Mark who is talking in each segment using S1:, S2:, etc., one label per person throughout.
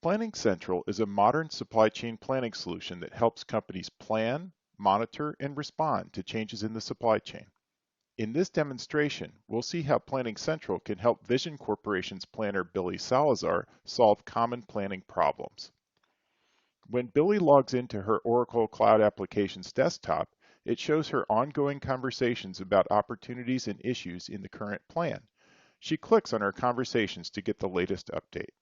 S1: Planning Central is a modern supply chain planning solution that helps companies plan, monitor, and respond to changes in the supply chain. In this demonstration, we'll see how Planning Central can help Vision Corporation's planner Billy Salazar solve common planning problems. When Billy logs into her Oracle Cloud Applications desktop, it shows her ongoing conversations about opportunities and issues in the current plan. She clicks on her conversations to get the latest update.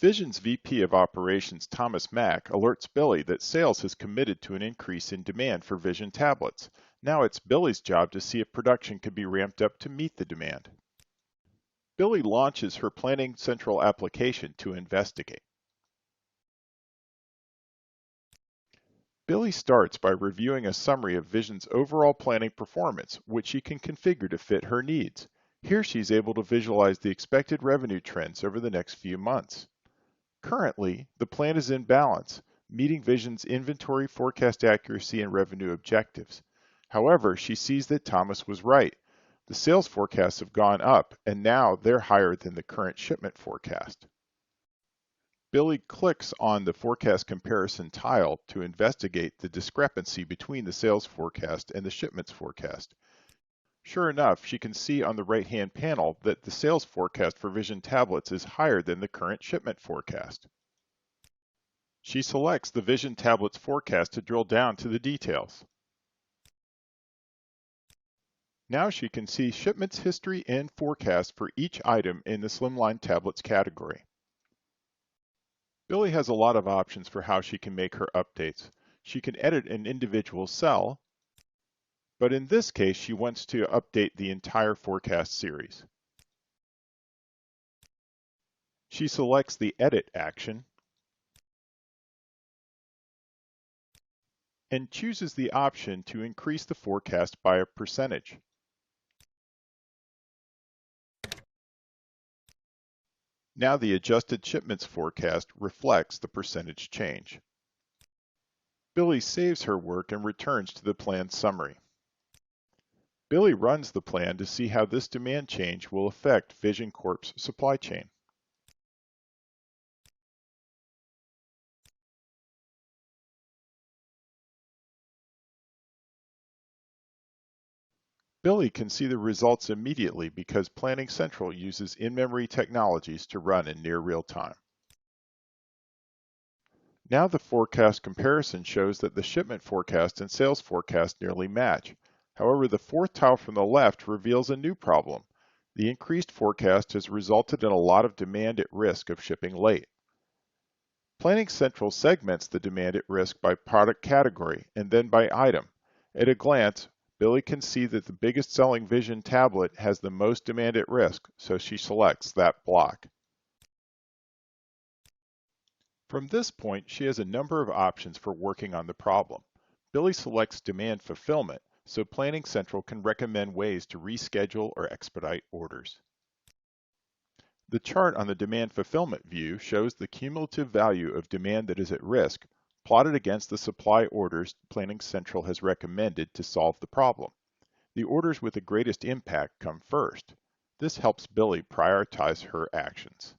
S1: Vision's VP of Operations, Thomas Mack, alerts Billy that sales has committed to an increase in demand for Vision tablets. Now it's Billy's job to see if production can be ramped up to meet the demand. Billy launches her Planning Central application to investigate. Billy starts by reviewing a summary of Vision's overall planning performance, which she can configure to fit her needs. Here she's able to visualize the expected revenue trends over the next few months. Currently, the plan is in balance, meeting Vision's inventory forecast accuracy and revenue objectives. However, she sees that Thomas was right. The sales forecasts have gone up, and now they're higher than the current shipment forecast. Billy clicks on the forecast comparison tile to investigate the discrepancy between the sales forecast and the shipments forecast. Sure enough, she can see on the right-hand panel that the sales forecast for Vision tablets is higher than the current shipment forecast. She selects the Vision tablets forecast to drill down to the details. Now she can see shipments history and forecast for each item in the Slimline tablets category. Billy has a lot of options for how she can make her updates. She can edit an individual cell, but in this case she wants to update the entire forecast series. She selects the Edit action and chooses the option to increase the forecast by a percentage. Now the adjusted shipments forecast reflects the percentage change. Billy saves her work and returns to the plan summary. Billy runs the plan to see how this demand change will affect Vision Corp's supply chain. Billy can see the results immediately because Planning Central uses in-memory technologies to run in near real time. Now the forecast comparison shows that the shipment forecast and sales forecast nearly match. However, the fourth tile from the left reveals a new problem. The increased forecast has resulted in a lot of demand at risk of shipping late. Planning Central segments the demand at risk by product category and then by item. At a glance, Billy can see that the biggest selling Vision tablet has the most demand at risk, so she selects that block. From this point, she has a number of options for working on the problem. Billy selects demand fulfillment, so Planning Central can recommend ways to reschedule or expedite orders. The chart on the demand fulfillment view shows the cumulative value of demand that is at risk, plotted against the supply orders Planning Central has recommended to solve the problem. The orders with the greatest impact come first. This helps Billy prioritize her actions.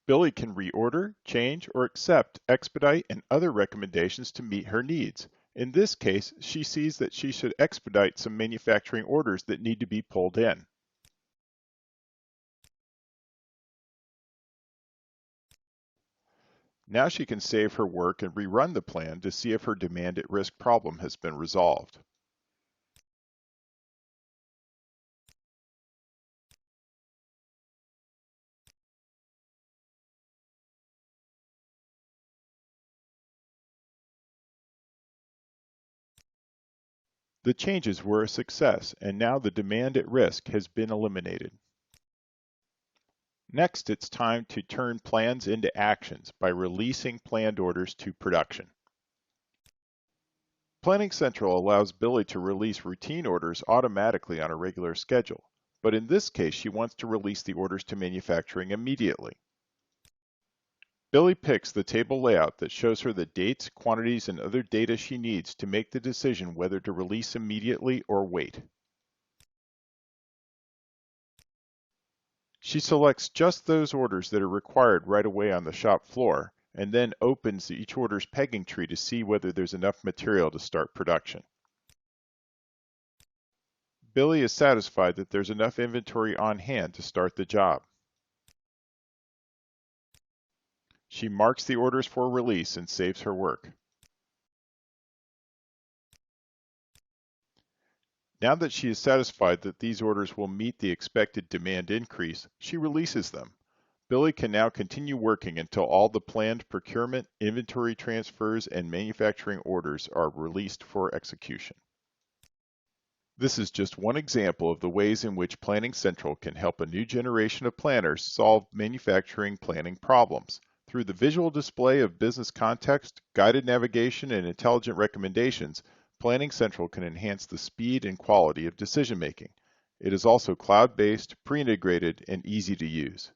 S1: Billy can reorder, change, or accept, expedite, and other recommendations to meet her needs. In this case, she sees that she should expedite some manufacturing orders that need to be pulled in. Now she can save her work and rerun the plan to see if her demand at risk problem has been resolved. The changes were a success, and now the demand at risk has been eliminated. Next, it's time to turn plans into actions by releasing planned orders to production. Planning Central allows Billy to release routine orders automatically on a regular schedule, but in this case she wants to release the orders to manufacturing immediately. Billy picks the table layout that shows her the dates, quantities, and other data she needs to make the decision whether to release immediately or wait. She selects just those orders that are required right away on the shop floor, and then opens each order's pegging tree to see whether there's enough material to start production. Billy is satisfied that there's enough inventory on hand to start the job. She marks the orders for release and saves her work. Now that she is satisfied that these orders will meet the expected demand increase, she releases them. Billy can now continue working until all the planned procurement, inventory transfers, and manufacturing orders are released for execution. This is just one example of the ways in which Planning Central can help a new generation of planners solve manufacturing planning problems. Through the visual display of business context, guided navigation, and intelligent recommendations, Planning Central can enhance the speed and quality of decision making. It is also cloud-based, pre-integrated, and easy to use.